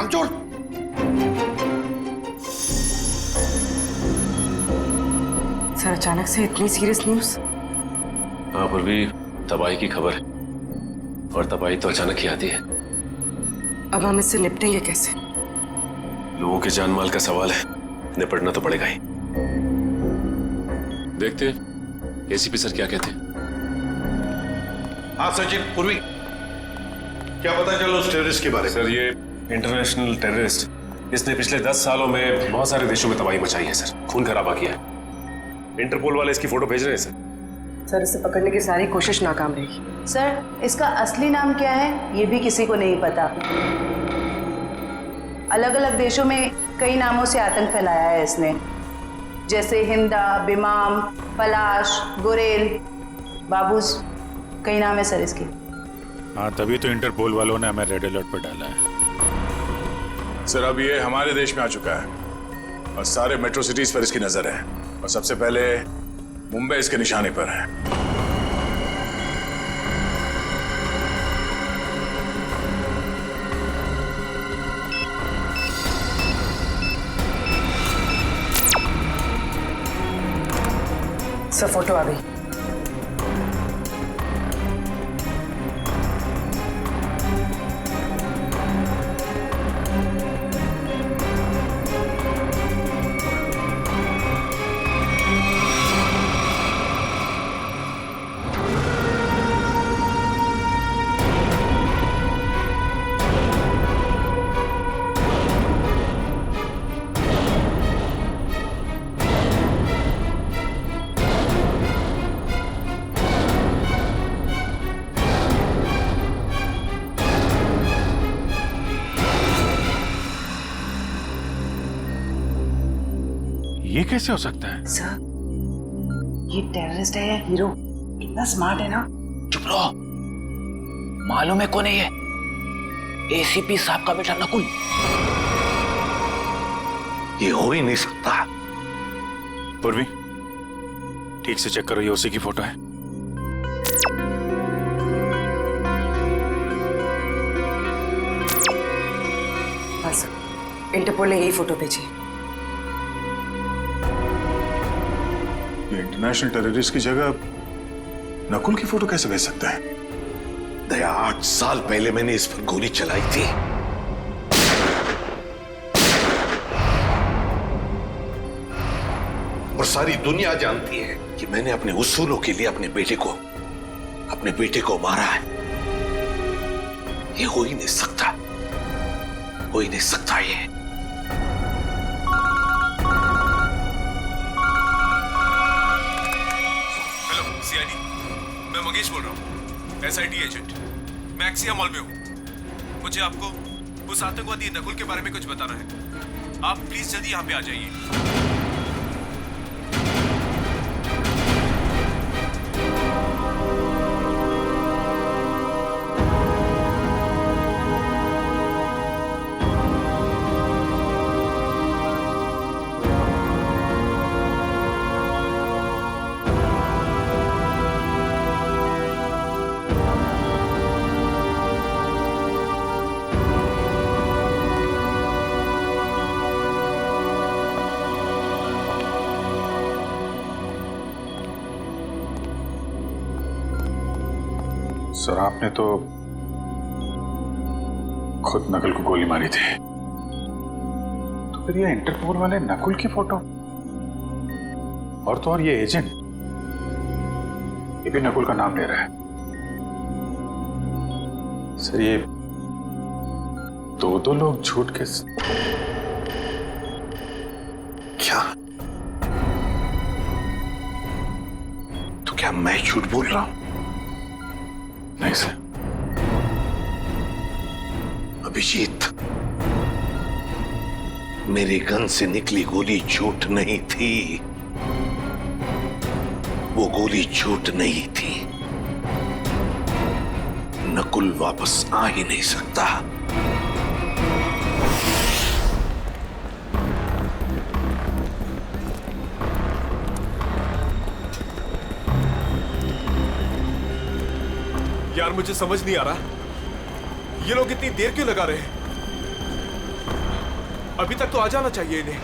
कामचोर। सर अचानक से इतनी सीरियस न्यूज? हाँ पूर्वी, तबाही की खबर है और तबाही तो अचानक ही आती है। अब हम इससे निपटेंगे कैसे? लोगों के जान माल का सवाल है, निपटना तो पड़ेगा ही। देखते एसीपी सर क्या कहते हैं। हाँ सचिन, पूर्वी क्या पता चला उस टेररिस्ट के बारे में? सर ये इंटरनेशनल टेररिस्ट, इसने पिछले 10 सालों में बहुत सारे देशों में तबाही मचाई है सर, खून खराबा किया है। इंटरपोल वाले इसकी फोटो भेज रहे हैं सर। सर इसे पकड़ने की सारी कोशिश नाकाम रहेगी। सर इसका असली नाम क्या है ये भी किसी को नहीं पता। अलग अलग देशों में कई नामों से आतंक फैलाया है इसने, जैसे हिंदा, बिमाम, पलाश, गुरेल, बाबूस, कई नाम है सर इसके। हाँ, तभी तो इंटरपोल वालों ने हमें रेड अलर्ट पर डाला है। सर अब ये हमारे देश में आ चुका है और सारे मेट्रो सिटीज पर इसकी नजर है और सबसे पहले मुंबई इसके निशाने पर है। सर फोटो आ गई। ये कैसे हो सकता है? सर ये टेररिस्ट है या हीरो? इतना स्मार्ट है ना। चुप रहो, मालूम है कौन है ये? एसीपी साहब का बेटा नकुल। ये हो ही नहीं सकता। पूर्वी ठीक से चेक करो, ये उसी की फोटो है। हाँ सर, इंटरपोल ने यही फोटो भेजी है। ये इंटरनेशनल टेररिस्ट की जगह नकुल की फोटो कैसे भेज सकता है? दया 8 साल पहले मैंने इस पर गोली चलाई थी। और सारी दुनिया जानती है कि मैंने अपने उसूलों के लिए अपने बेटे को मारा है। ये हो ही नहीं सकता, हो ही नहीं सकता ये। हेलो सीआईडी, मैं मंगेश बोल रहा हूँ, एसआईटी एजेंट। मैं एक्सिया मॉल में हूँ। मुझे आपको उस आतंकवादी नकुल के बारे में कुछ बताना है। आप प्लीज जल्दी यहाँ पे आ जाइए। सर आपने तो खुद नकुल को गोली मारी थी, तो फिर ये इंटरपोल वाले नकुल की फोटो और तो और ये एजेंट, ये भी नकुल का नाम ले रहा है। सर ये दो लोग झूठ के क्या? तो क्या मैं झूठ बोल रहा हूं? नहीं सर, अभिजीत, मेरे गन से निकली गोली झूठ नहीं थी। वो गोली झूठ नहीं थी। नकुल वापस आ ही नहीं सकता। यार मुझे समझ नहीं आ रहा, ये लोग इतनी देर क्यों लगा रहे हैं? अभी तक तो आ जाना चाहिए इन्हें।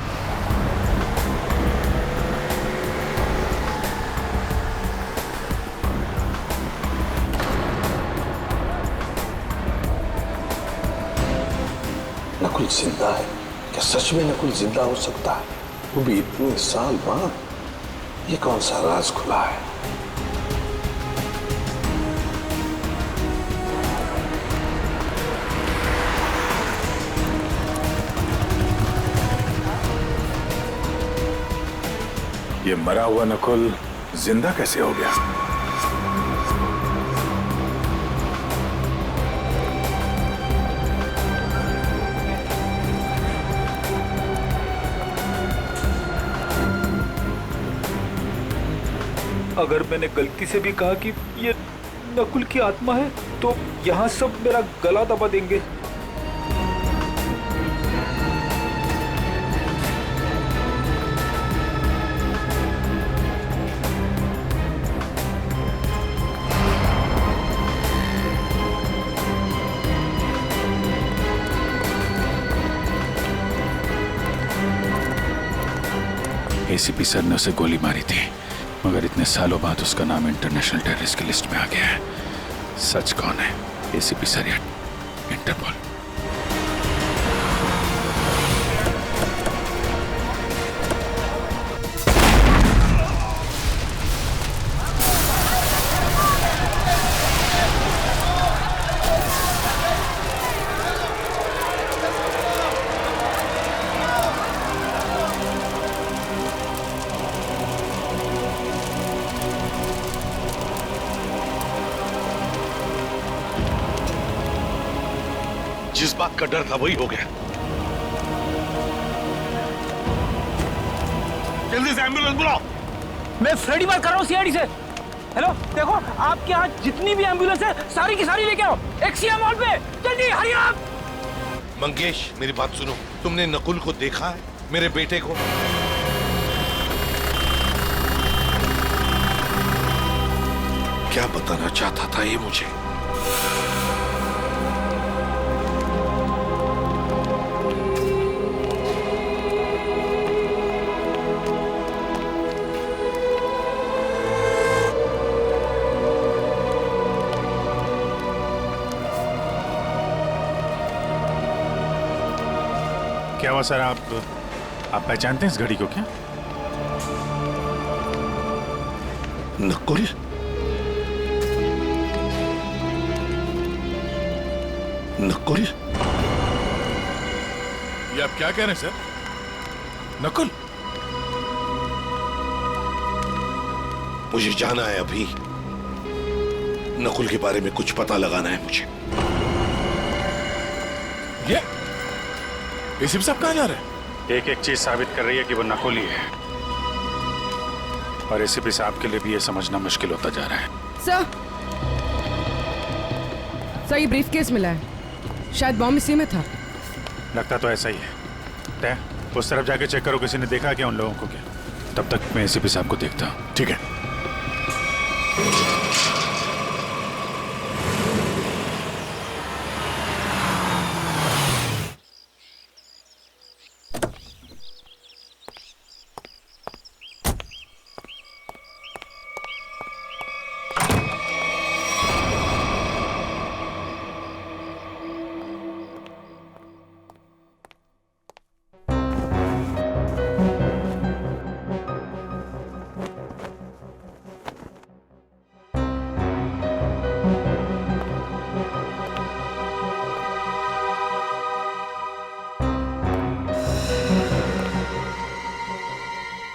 नकुल जिंदा है क्या? सच में नकुल जिंदा हो सकता है? वो भी इतने साल बाद। ये कौन सा राज खुला है? ये मरा हुआ नकुल जिंदा कैसे हो गया? अगर मैंने गलती से भी कहा कि ये नकुल की आत्मा है तो यहाँ सब मेरा गला दबा देंगे। एसीपी सर ने उसे गोली मारी थी, मगर इतने सालों बाद उसका नाम इंटरनेशनल टेररिस्ट की लिस्ट में आ गया है। सच कौन है, एसीपी सर या इंटरपोल? जिस बात का डर था वही हो गया। जल्दी से एम्बुलेंस बुलाओ। मैं फ्रेडी बात कर रहा हूँ सीआईडी से। हेलो, देखो आपके यहाँ जितनी भी एम्बुलेंस है सारी की सारी लेके आओ एक्सिया मॉल पे, जल्दी हरी आप। मंगेश मेरी बात सुनो, तुमने नकुल को देखा है? मेरे बेटे को? क्या बताना चाहता था ये मुझे? क्या हुआ सर? आप पहचानते हैं इस घड़ी को क्या? नकुल? नकुल? ये आप क्या कह रहे हैं सर? नकुल? मुझे जाना है अभी। नकुल के बारे में कुछ पता लगाना है मुझे। ये एसीपी साहब कहाँ जा रहे हैं? एक एक चीज साबित कर रही है कि वो नकुल ही है, और एसीपी साहब के लिए भी ये समझना मुश्किल होता जा रहा है। सर ये ब्रीफ केस मिला है, शायद बॉम्ब इसी में था। लगता तो ऐसा ही है। तय उस तरफ जाके चेक करो, किसी ने देखा क्या उन लोगों को? क्या? तब तक मैं एसीपी साहब को देखता हूँ। ठीक है।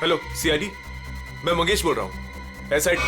हेलो सीआईडी, मैं मंगेश बोल रहा हूँ। एसआईटी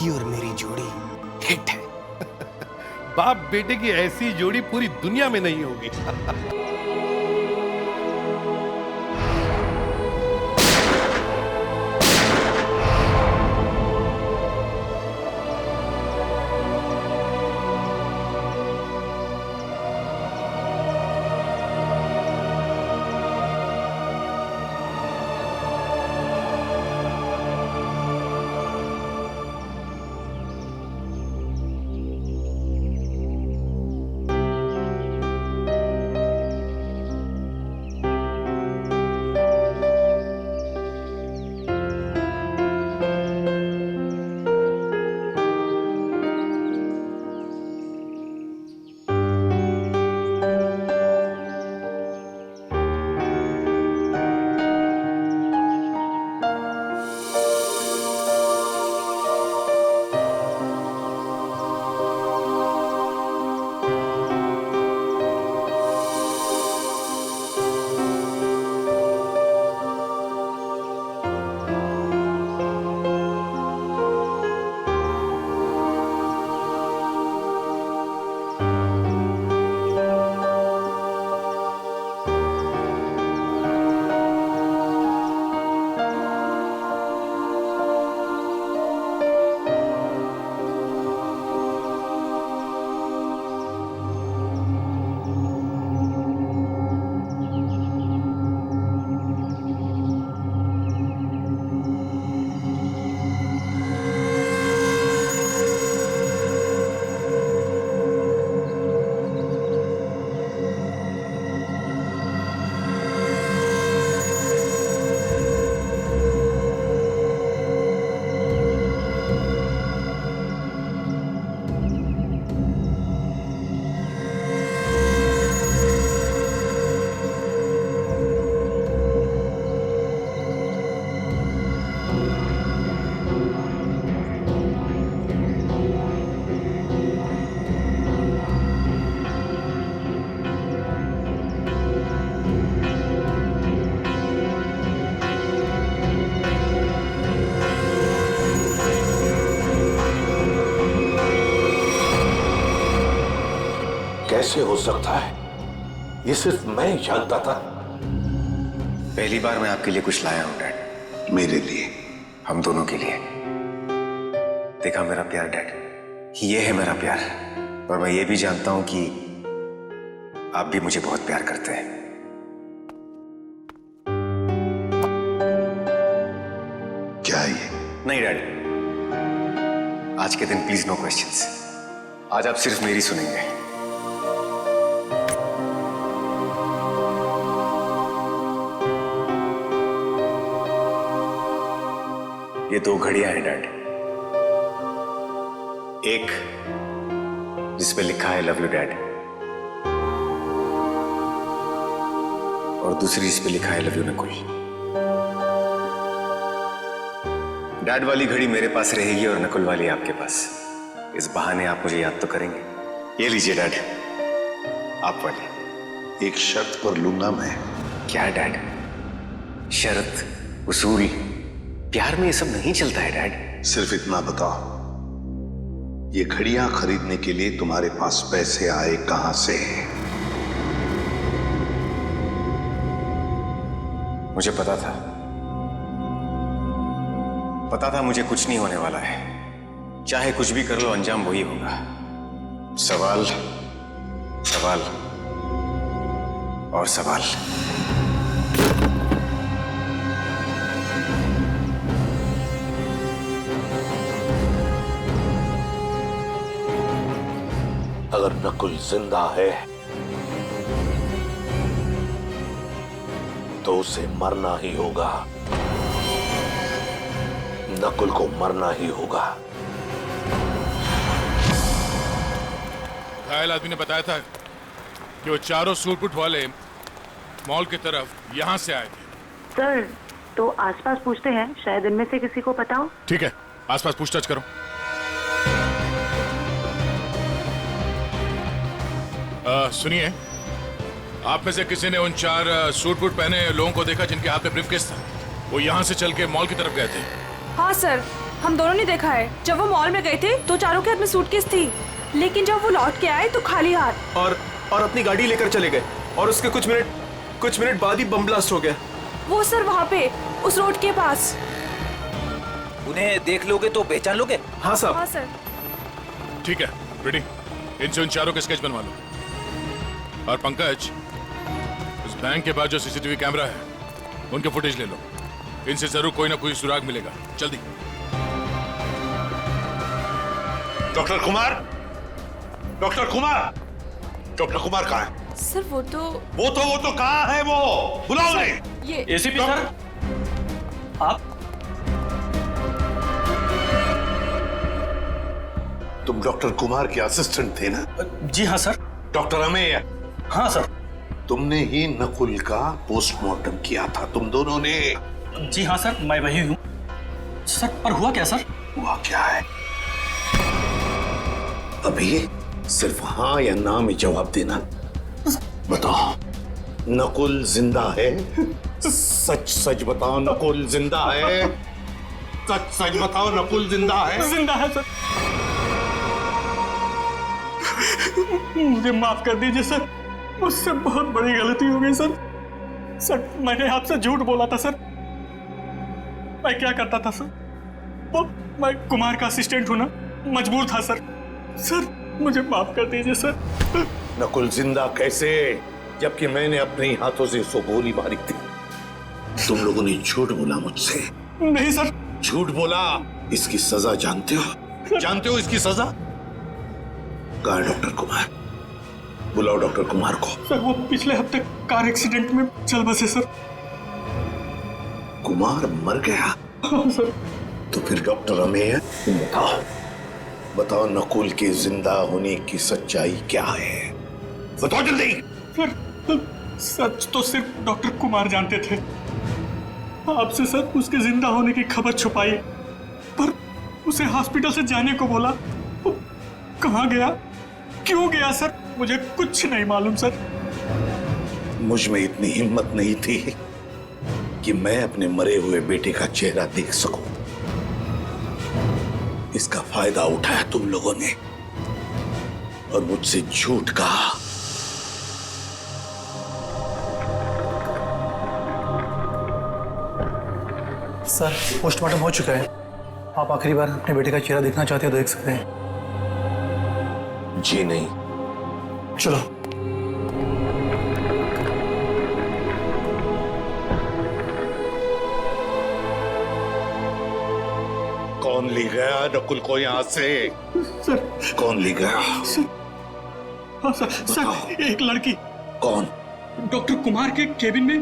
आपकी और मेरी जोड़ी हिट है। बाप बेटे की ऐसी जोड़ी पूरी दुनिया में नहीं होगी। कैसे हो सकता है? ये सिर्फ मैं ही जानता था। पहली बार मैं आपके लिए कुछ लाया हूं डैड। मेरे लिए? हम दोनों के लिए। देखा मेरा प्यार डैड, ये है मेरा प्यार। और मैं ये भी जानता हूं कि आप भी मुझे बहुत प्यार करते हैं। क्या ये? नहीं डैड, आज के दिन प्लीज नो क्वेश्चंस। आज आप सिर्फ मेरी सुनेंगे। ये दो घड़ियां हैं डैड। एक जिसपे लिखा है लव यू डैड, और दूसरी जिसपे लिखा है लव यू नकुल। डैड वाली घड़ी मेरे पास रहेगी और नकुल वाली आपके पास। इस बहाने आप मुझे याद तो करेंगे। ये लीजिए डैड, आप वाली। एक शर्त पर लूंगा मैं। क्या डैड? शर्त, उसूल, प्यार में ये सब नहीं चलता है डैड। सिर्फ इतना बताओ, ये घड़ियां खरीदने के लिए तुम्हारे पास पैसे आए कहां से? मुझे पता था मुझे कुछ नहीं होने वाला है। चाहे कुछ भी कर लो, अंजाम वही होगा। सवाल, सवाल और सवाल। अगर नकुल जिंदा है तो उसे मरना ही होगा। नकुल को मरना ही होगा। घायल आदमी ने बताया था कि वो चारों सूटबूट वाले मॉल की तरफ यहां से आए थे। सर, तो आसपास पूछते हैं, शायद इनमें से किसी को पता हो। ठीक है, आसपास पूछताछ करो। सुनिए, आप में से किसी ने उन 4 सूट बूट पहने लोगों को देखा जिनके हाथ में ब्रीफकेस था? वो यहां से चल के मॉल की तरफ गए थे। हाँ सर, हम दोनों ने देखा है। जब वो मॉल में गए थे तो चारों के हाथ में सूटकेस थी, लेकिन जब वो लौट के आए तो खाली हाथ। और अपनी गाड़ी लेकर चले गए और उसके कुछ मिनट बाद ही बम ब्लास्ट हो गया। वो सर वहाँ पे उस रोड के पास। उन्हें देख लोगे तो पहचान लोगे? हाँ साहब। हाँ सर। ठीक है प्रीति, इनसे उन चारों के स्केच बनवा लो। और पंकज, उस बैंक के बाद जो सीसीटीवी कैमरा है उनके फुटेज ले लो। इनसे जरूर कोई ना कोई सुराग मिलेगा। जल्दी। Doctor Kumar, doctor Kumar, doctor Kumar कहाँ है? सर वो तो कहाँ है? वो बुलाओ उन्हें। ये एसीपी सर, आप तुम डॉक्टर कुमार के असिस्टेंट थे ना? जी हाँ सर। डॉक्टर अमेय? हाँ सर। तुमने ही नकुल का पोस्टमार्टम किया था, तुम दोनों ने? जी हाँ सर, मैं वही हूँ सर। पर हुआ क्या सर? हुआ क्या है अभी? सिर्फ हाँ या ना में जवाब देना। बताओ, नकुल जिंदा है? सच सच बताओ, नकुल जिंदा है? सच सच बताओ, नकुल जिंदा है? जिंदा है सर। मुझे माफ कर दीजिए सर, मुझसे बहुत बड़ी गलती हो गई सर। सर मैंने आपसे झूठ बोला था सर। मैं क्या करता था सर, वो मैं कुमार का असिस्टेंट हूं ना, मजबूर था सर। सर मुझे माफ कर दीजिए सर। नकुल जिंदा कैसे, जबकि मैंने अपने ही हाथों से उसको गोली मारी थी? तुम लोगों ने झूठ बोला मुझसे। नहीं सर। झूठ बोला। इसकी सजा जानते हो? जानते हो इसकी सजा? कहाँ है डॉक्टर कुमार? बुलाओ डॉक्टर कुमार को। सर वो पिछले हफ्ते कार एक्सीडेंट में चल बसे सर। कुमार मर गया? हाँ सर। तो फिर डॉक्टर अमेय, बताओ बताओ, नकुल के जिंदा होने की सच्चाई क्या है? बताओ जल्दी। सर सच तो सिर्फ डॉक्टर कुमार जानते थे। आपसे सर उसके जिंदा होने की खबर छुपाई, पर उसे हॉस्पिटल से जाने को बोला। कहाँ गया, क्यों गया सर, मुझे कुछ नहीं मालूम सर। मुझ में इतनी हिम्मत नहीं थी कि मैं अपने मरे हुए बेटे का चेहरा देख सकूं। इसका फायदा उठाया तुम लोगों ने और मुझसे झूठ कहा। सर पोस्टमार्टम हो चुका है। आप आखिरी बार अपने बेटे का चेहरा देखना चाहते हो तो देख सकते हैं। जी नहीं। चलो। कौन ले गया नकुल को यहाँ से? सर कौन ले गया? हाँ सर, एक लड़की। कौन? डॉक्टर कुमार के केबिन में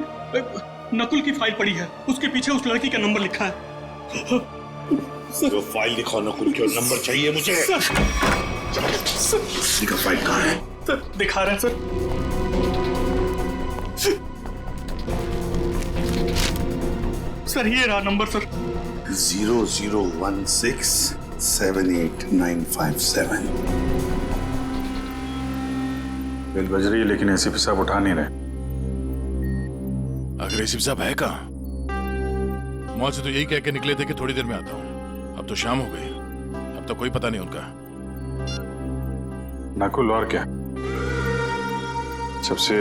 नकुल की फाइल पड़ी है, उसके पीछे उस लड़की का नंबर लिखा है। जो फाइल दिखाओ, नकुल क्यों नंबर चाहिए मुझे। सर फाइल कहाँ है? सर दिखा रहे हैं सर। सर ये रहा नंबर सर। 0016789557। बेल बज रही है लेकिन एसीपी साहब उठा नहीं रहे। अगर एसीपी साहब है कहाँ? मॉल से तो यही कह के निकले थे कि थोड़ी देर में आता हूँ। अब तो शाम हो गई, अब तो कोई पता नहीं उनका। नकुल और क्या? जब से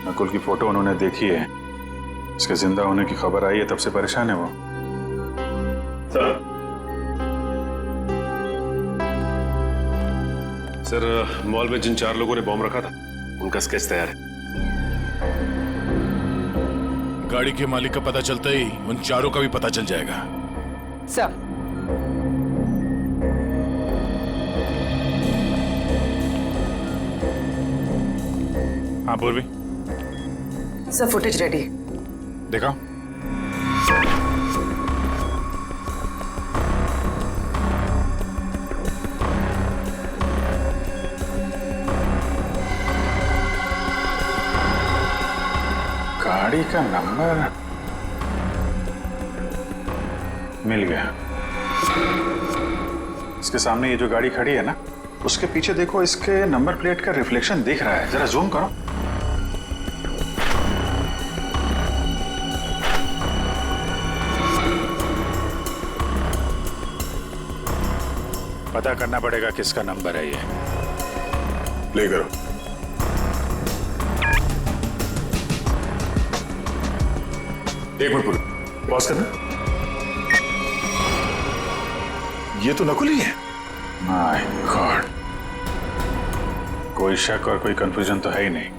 नकुल की फोटो उन्होंने देखी है, इसके जिंदा होने की खबर आई है, तब से परेशान है वो। सर मॉल में जिन 4 लोगों ने बॉम्ब रखा था उनका स्केच तैयार है। गाड़ी के मालिक का पता चलता ही उन 4 का भी पता चल जाएगा। सर हाँ पूर्वी, सर फुटेज रेडी। देखा? गाड़ी का नंबर मिल गया। इसके सामने ये जो गाड़ी खड़ी है ना, उसके पीछे देखो, इसके नंबर प्लेट का रिफ्लेक्शन दिख रहा है। जरा जूम करो। पता करना पड़ेगा किसका नंबर है ये। प्ले करो। एक मिनट बोलो, पॉज करना। ये तो नकुल ही है। माय गॉड, कोई शक और कोई कंफ्यूजन तो है ही नहीं।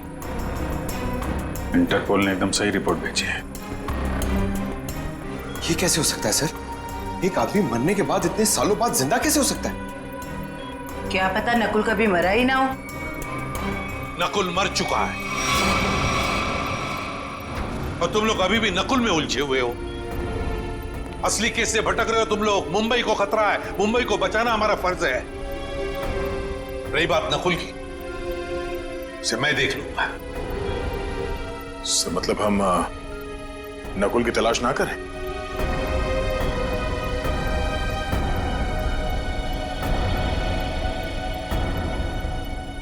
इंटरपोल ने एकदम सही रिपोर्ट भेजी है। ये कैसे हो सकता है सर? एक आदमी मरने के बाद इतने सालों बाद जिंदा कैसे हो सकता है? क्या पता नकुल कभी मरा ही ना हो। नकुल मर चुका है और तुम लोग अभी भी नकुल में उलझे हुए हो। असली केस से भटक रहे हो तुम लोग। मुंबई को खतरा है, मुंबई को बचाना हमारा फर्ज है। रही बात नकुल की, इसे मैं देख लूंगा। मतलब हम नकुल की तलाश ना करें?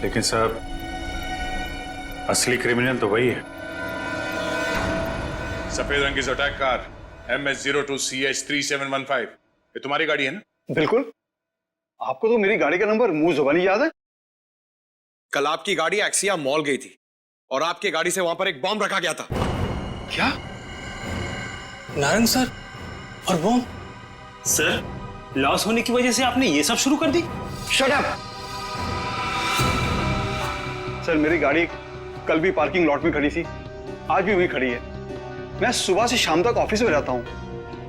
लेकिन साहब, असली क्रिमिनल तो वही है। सफेद रंग की अटैक कार MS02CH3715, ये तुम्हारी गाड़ी है ना? बिल्कुल। आपको तो मेरी गाड़ी का नंबर मुंह जुबानी याद है। कल आपकी गाड़ी एक्सिया मॉल गई थी और आपकी गाड़ी से वहां पर एक बॉम्ब रखा गया था। क्या? नारायण सर और बॉम्ब? सर, लॉस होने की वजह से आपने ये सब शुरू कर दी? Shut up! सर, मेरी गाड़ी कल भी पार्किंग लॉट में खड़ी थी, आज भी वहीं खड़ी है। मैं सुबह से शाम तक ऑफिस में रहता हूं।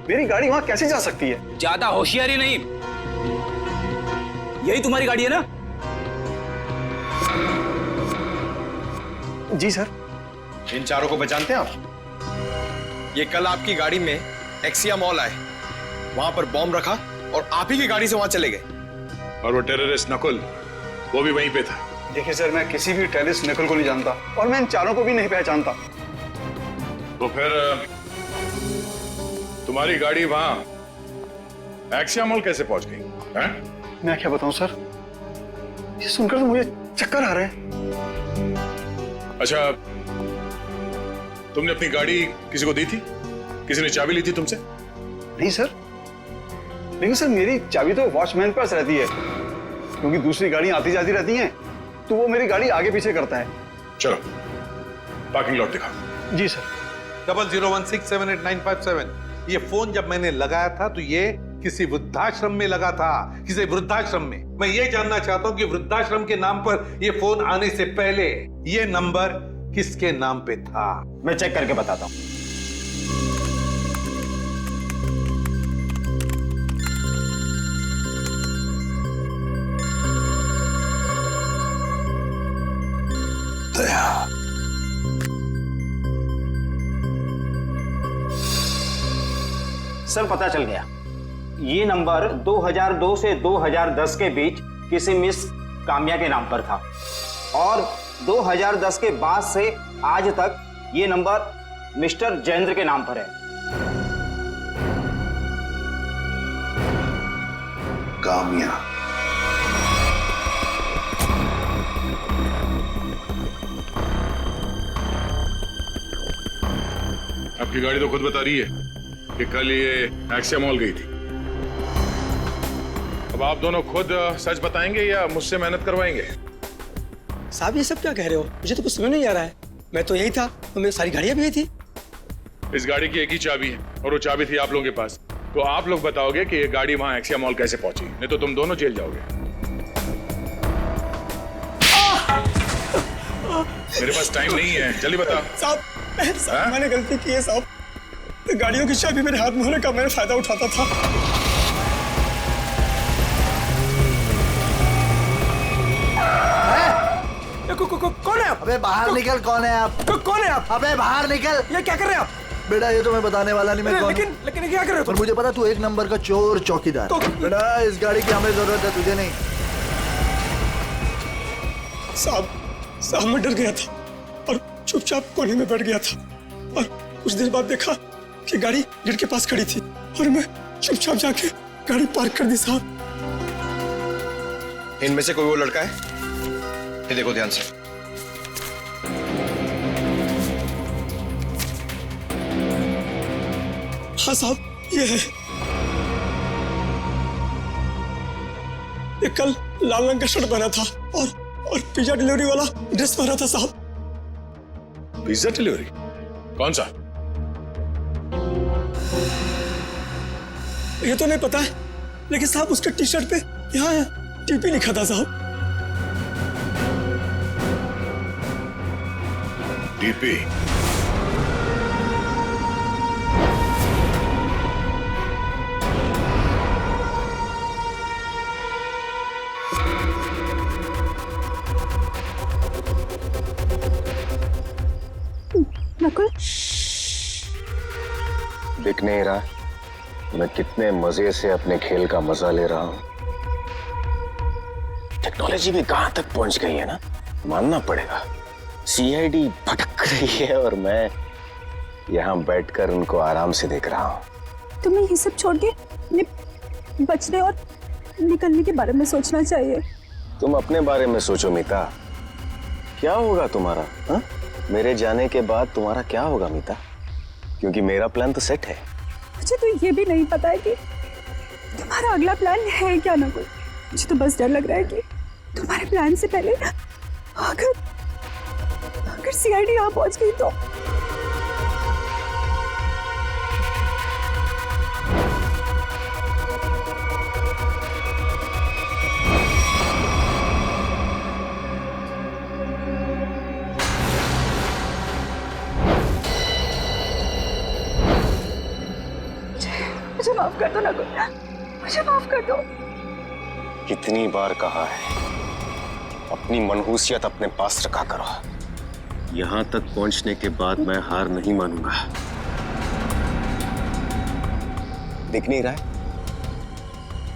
मेरी गाड़ी वहां कैसे जा सकती है? ज्यादा होशियारी नहीं। यही तुम्हारी गाड़ी है ना? जी सर। इन चारों को पहचानते हैं आप? ये कल आपकी गाड़ी में एक्सिया मॉल आए, वहां पर बॉम्ब रखा और आप ही की गाड़ी से वहां चले गए। और वो टेररिस्ट नकुल, वो भी वहीं पे था। देखिए सर, मैं किसी भी टेररिस्ट नकुल को नहीं जानता और मैं इन चारों को भी नहीं पहचानता। तो फिर तुम्हारी गाड़ी वहां एक्सिया मॉल कैसे पहुंच गई? मैं क्या बताऊं सर, ये सुनकर तो मुझे चक्कर आ रहे हैं। अच्छा, तुमने अपनी गाड़ी किसी को दी थी? किसी ने चाबी ली थी तुमसे? नहीं सर, लेकिन सर मेरी चाबी तो वॉचमैन के पास रहती है, क्योंकि दूसरी गाड़ियां आती जाती रहती हैं, तो वो मेरी गाड़ी आगे पीछे करता है। चलो पार्किंग लॉट दिखाओ। जी सर। 0016788957। ये फोन जब मैंने लगाया था तो ये किसी वृद्धाश्रम में लगा था, किसी वृद्धाश्रम में। मैं ये जानना चाहता हूं कि वृद्धाश्रम के नाम पर ये फोन आने से पहले ये नंबर किसके नाम पे था? मैं चेक करके बताता हूं। सर, पता चल गया। ये नंबर 2002 से 2010 के बीच किसी मिस काम्या के नाम पर था और 2010 के बाद से आज तक ये नंबर मिस्टर जयेंद्र के नाम पर है। काम्या। आपकी गाड़ी तो खुद बता रही है कि कल ये एक्सिया मॉल गई थी। अब आप दोनों खुद सच बताएंगे या मुझसे मेहनत करवाएंगे? साहब, ये सब क्या कह रहे हो? मुझे तो कुछ समझ नहीं आ रहा है। मैं तो यही था, तो मेरी सारी गाड़ियां भी यही थी। इस गाड़ी की एक ही चाबी है और वो चाबी थी आप लोगों के पास। तो आप लोग बताओगे कि ये गाड़ी वहां एक्सिया मॉल कैसे पहुंची, नहीं तो तुम दोनों जेल जाओगे। मेरे पास टाइम नहीं है, जल्दी बता। साहब, मैंने गलती की है साहब। गाड़ियों की चाबी मेरे हाथ में होने का मैं फायदा उठाता था। कौन है आप? अबे बाहर निकल। कौन है आप? कौन है आप? अबे बाहर निकल। ये क्या कर रहे हैं आप? बेटा, ये तो मैं बताने वाला नहीं। मैं कौन? लेकिन क्या कर रहे हो? पर मुझे पता तू एक नंबर का चोर चौकीदार। बेटा, इस गाड़ी की हमें जरूरत है, तुझे नहीं। साहब, मैं डर गया था और चुपचाप कोने में बैठ गया था और कुछ देर बाद देखा कि गाड़ी गेट के पास खड़ी थी और मैं चुपचाप जाके गाड़ी पार्क कर दी। साहब, इनमें से कोई वो लड़का है? ये देखो ध्यान से। हाँ साहब, ये है। ये कल लाल रंग का शर्ट पहना था और पिज्जा डिलीवरी वाला ड्रेस पहना था साहब। Pizza delivery? कौन सा? ये तो नहीं पता है, लेकिन साहब उसके टी शर्ट पे यहाँ टीपी लिखा था साहब। टीपी? नकुल, दिख नहीं रहा मैं कितने मजे से अपने खेल का मजा ले रहा हूं। टेक्नोलॉजी भी कहां तक पहुंच गई है ना, मानना पड़ेगा। सीआईडी भटक रही है और मैं यहां बैठकर उनको आराम से देख रहा हूं। तुम्हें ये सब छोड़ के अपने बचने और निकलने के बारे में सोचना चाहिए। तुम अपने बारे में सोचो मीता, क्या होगा तुम्हारा? हा? मेरे जाने के बाद तुम्हारा क्या होगा मीता? क्योंकि मेरा प्लान तो सेट है। मुझे तो ये भी नहीं पता है कि तुम्हारा अगला प्लान है क्या नकुल। मुझे तो बस डर लग रहा है कि तुम्हारे प्लान से पहले अगर सीआईडी यहाँ पहुंच गई तो। मुझे माफ कर दो नकुल, मुझे माफ कर दो। कितनी बार कहा है अपनी मनहूसियत अपने पास रखा करो। यहां तक पहुंचने के बाद मैं हार नहीं मानूंगा। दिख नहीं रहा है?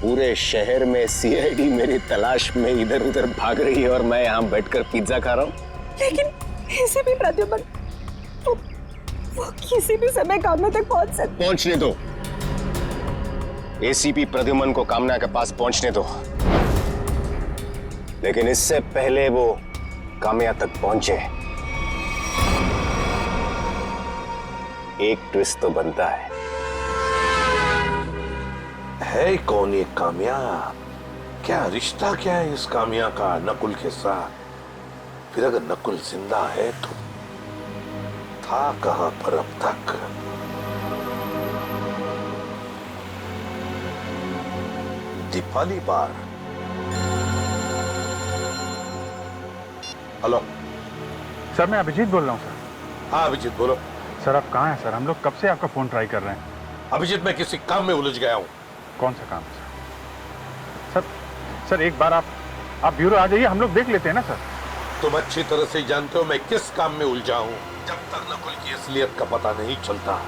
पूरे शहर में सीआईडी मेरी तलाश में इधर उधर भाग रही है और मैं यहां बैठकर पिज्जा खा रहा हूं। लेकिन ऐसे भी प्रद्युमन वो किसी भी समय कामना तक पहुंच सकते। पहुंचने दो, एसीपी प्रद्युमन को कामना के पास पहुंचने दो, लेकिन इससे पहले वो कामया तक पहुंचे एक ट्विस्ट तो बनता है कौन ये कामया? क्या रिश्ता क्या है इस कामया का नकुल के साथ? फिर अगर नकुल जिंदा है तो था कहां पर अब तक? दीपाली बार। हेलो सर, मैं अभिजीत बोल रहा हूँ सर। हाँ अभिजीत बोलो। सर आप कहाँ हैं सर? हम लोग कब से आपका फोन ट्राई कर रहे हैं। अभिजीत मैं किसी काम में उलझ गया हूँ। कौन सा काम है सर? सर एक बार आप ब्यूरो आ जाइए, हम लोग देख लेते हैं ना सर। तुम अच्छी तरह से जानते हो मैं किस काम में उलझा हूँ। जब तक नकुल की असलियत का पता नहीं चलता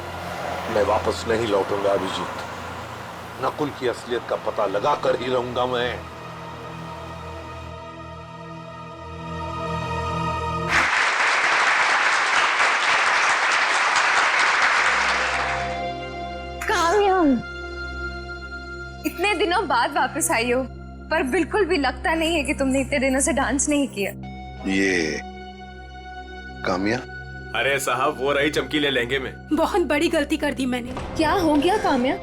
मैं वापस नहीं लौटूंगा अभिजीत। नकुल की असलियत का पता लगा कर ही रहूंगा मैं। इतने दिनों बाद वापस आई हो, पर बिल्कुल भी लगता नहीं है कि तुमने इतने दिनों से डांस नहीं किया। ये कामया? अरे साहब वो रही चमकीले लहंगे में। बहुत बड़ी गलती कर दी मैंने। क्या हो गया कामया?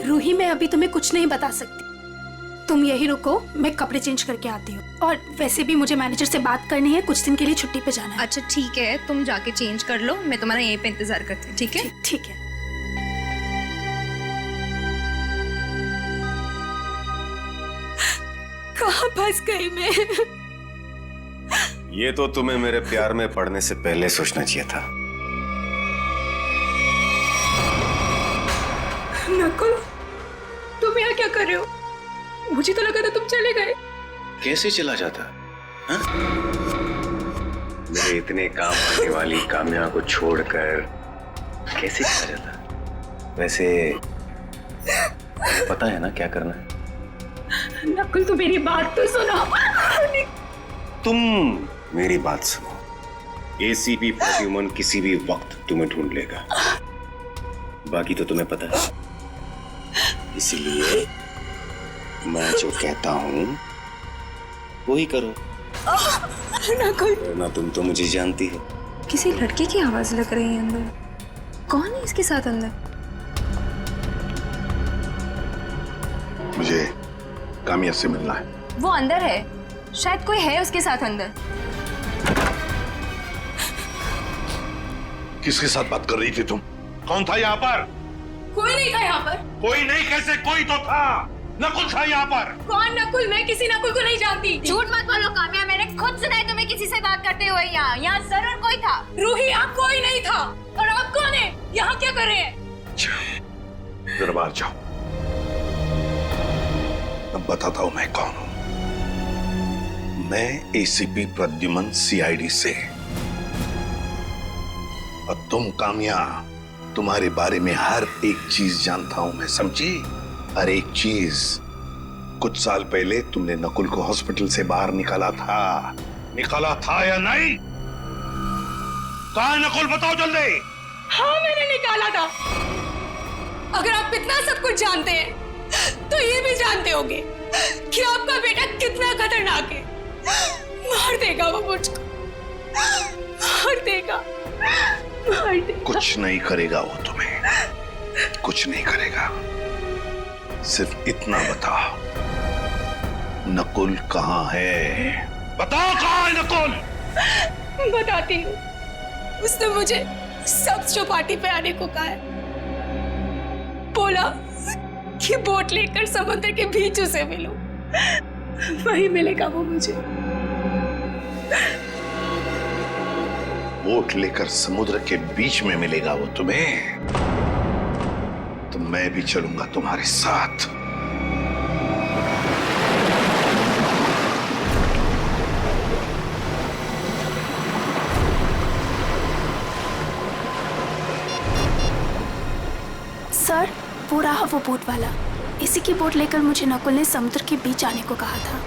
रूही मैं अभी तुम्हें कुछ नहीं बता सकती, तुम यही रुको, मैं कपड़े चेंज करके आती हूँ। और वैसे भी मुझे मैनेजर से बात करनी है, कुछ दिन के लिए छुट्टी पे जाना है। अच्छा ठीक है, तुम जाके चेंज कर लो, मैं तुम्हारा यहीं पे इंतजार करती हूँ। ठीक है? ठीक है। कहाँ फंस गई मैं? ये तो तुम्हें मेरे प्यार में पड़ने से पहले सोचना चाहिए था। नकुल, तुम यहाँ क्या कर रहे हो? मुझे तो लगा था तुम चले गए। कैसे चला जाता? मेरे इतने काम आने वाली कामया को छोड़कर कैसे चला जाता? वैसे पता है ना क्या करना है? नकुल तू मेरी बात तो सुनो। तुम मेरी बात सुनो। एसीपी प्रद्युमन किसी भी वक्त तुम्हें ढूंढ लेगा, बाकी तो तुम्हें पता है। इसलिए मैं जो कहता हूं वही करो। नकुल, वरना तुम तो मुझे जानती हो। किसी लड़के की आवाज लग रही है अंदर। कौन है इसके साथ अंदर? मुझे कामया से मिलना है। वो अंदर है, शायद कोई है उसके साथ अंदर। किसके साथ बात कर रही थी तुम? कौन था यहाँ पर? कोई नहीं था यहाँ पर। कोई नहीं कैसे? कोई तो था। नकुल था यहाँ पर। कौन नकुल? मैं किसी नकुल को नहीं जानती। झूठ मत बोलो काम्या, मैंने खुद सुना है तुम्हें किसी से बात करते हुए। यहाँ जरूर कोई था। रूही, यहाँ कोई नहीं था। और आप कौन है? यहाँ क्या कर रहे हैं? जरा बाहर जाओ, अब बताता हूं मैं कौन हूं। मैं एसीपी प्रद्युमन, सीआईडी से। और तुम काम्या, तुम्हारे बारे में हर एक चीज जानता हूं मैं, समझी? हर एक चीज। कुछ साल पहले तुमने नकुल को हॉस्पिटल से बाहर निकाला था या नहीं? कहां है नकुल? बताओ जल्दी। हाँ, मैंने निकाला था। अगर आप इतना सब कुछ जानते हैं तो ये भी जानते होंगे कि आपका बेटा कितना खतरनाक है। मार देगा वो मुझको, मार देगा। कुछ नहीं करेगा वो तुम्हें, कुछ नहीं करेगा। सिर्फ इतना बताओ, नकुल कहाँ है? बताओ कहाँ है नकुल? बताती हूँ। उसने मुझे सब पार्टी पे आने को कहा है। बोला कि बोट लेकर समुद्र के बीच उसे मिलो, वही मिलेगा वो मुझे। बोट लेकर समुद्र के बीच में मिलेगा वो तुम्हें? तो मैं भी चलूंगा तुम्हारे साथ। सर, वो रहा वो बोट वाला। इसी की बोट लेकर मुझे नकुल ने समुद्र के बीच आने को कहा था।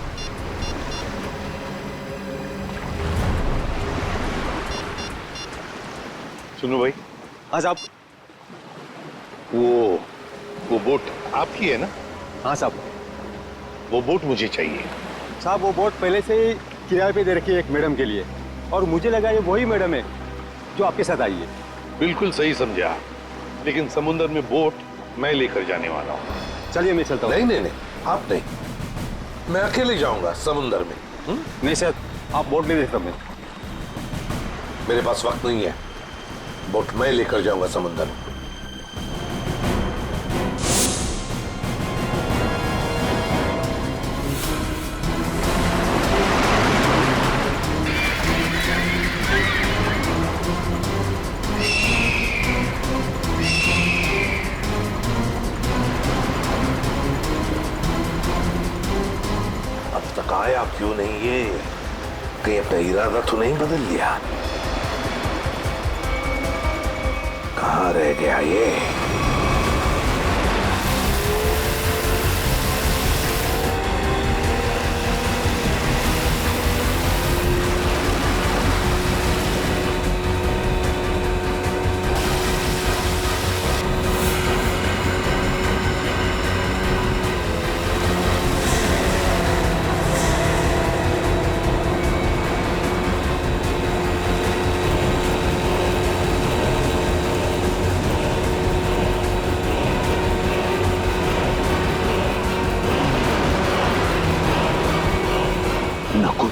सुनो भाई, आज आप वो बोट आपकी है ना? हाँ साहब। वो बोट मुझे चाहिए। साहब, वो बोट पहले से ही किराए पे दे रखी है एक मैडम के लिए, और मुझे लगा ये वही मैडम है जो आपके साथ आई है। बिल्कुल सही समझा, लेकिन समुद्र में बोट मैं लेकर जाने वाला हूँ। चलिए मैं चलता हूँ। नहीं, आप नहीं, मैं अकेले जाऊंगा समुद्र में। नहीं सर, आप बोट ले देखता। मेरे पास वक्त नहीं है, बोट मैं लेकर जाऊंगा समुद्र में। आया क्यों नहीं ये? कहीं अपना इरादा तो नहीं बदल लिया? कहाँ रह गया ये? नकुल?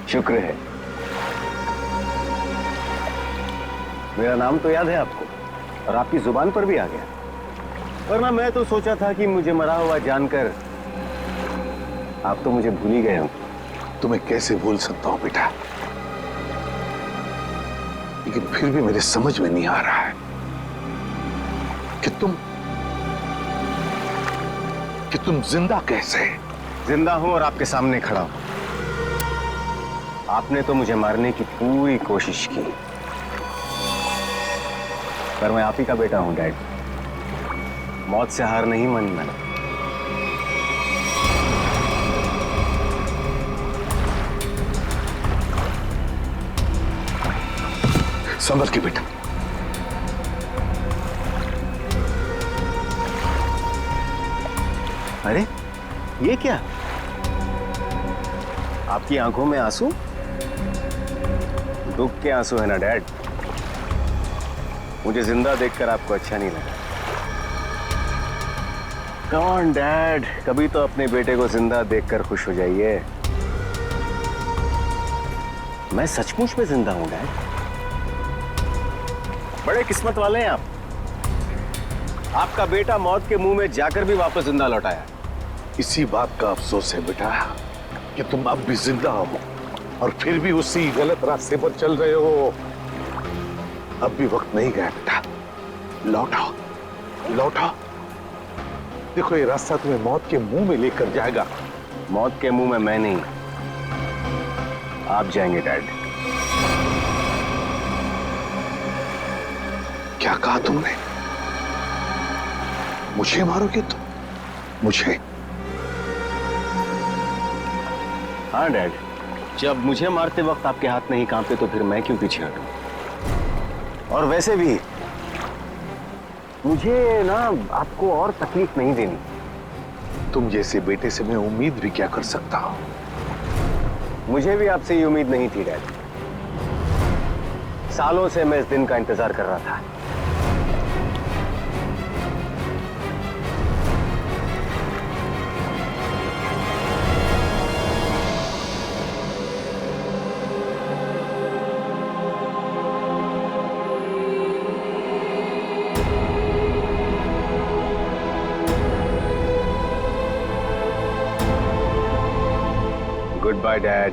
शुक्र है, मेरा नाम तो याद है आपको और आपकी जुबान पर भी आ गया, वरना मैं तो सोचा था कि मुझे मरा हुआ जानकर आप तो मुझे भूल ही गए हो। तुम्हें कैसे भूल सकता हूं बेटा, लेकिन फिर भी मेरे समझ में नहीं आ रहा है कि तुम जिंदा कैसे? जिंदा हूं और आपके सामने खड़ा हूं। आपने तो मुझे मारने की पूरी कोशिश की, पर मैं आप ही का बेटा हूं डैड। मौत से हार नहीं मानी मैंने। संभल के बेटा। अरे ये क्या? आपकी आंखों में आंसू? दुख के आंसू है ना डैड? मुझे जिंदा देखकर आपको अच्छा नहीं लगा। कम ऑन डैड, कभी तो अपने बेटे को जिंदा देखकर खुश हो जाइए। मैं सचमुच में जिंदा हूं डैड। बड़े किस्मत वाले हैं आप। आपका बेटा मौत के मुंह में जाकर भी वापस जिंदा लौट आया। इसी बात का अफसोस है बेटा कि तुम अब भी जिंदा हो और फिर भी उसी गलत रास्ते पर चल रहे हो। अब भी वक्त नहीं गया बेटा, लौटो लौटो। देखो ये रास्ता तुम्हें मौत के मुंह में लेकर जाएगा। मौत के मुंह में मैं नहीं, आप जाएंगे डैड। क्या कहा तुमने? मुझे मारोगे तुम? मुझे? हाँ डैड, जब मुझे मारते वक्त आपके हाथ नहीं कांपे तो फिर मैं क्यों पीछे हटूं? और वैसे भी मुझे ना आपको और तकलीफ नहीं देनी। तुम जैसे बेटे से मैं उम्मीद भी क्या कर सकता हूं? मुझे भी आपसे ये उम्मीद नहीं थी डैड। सालों से मैं इस दिन का इंतजार कर रहा था। Goodbye, Dad.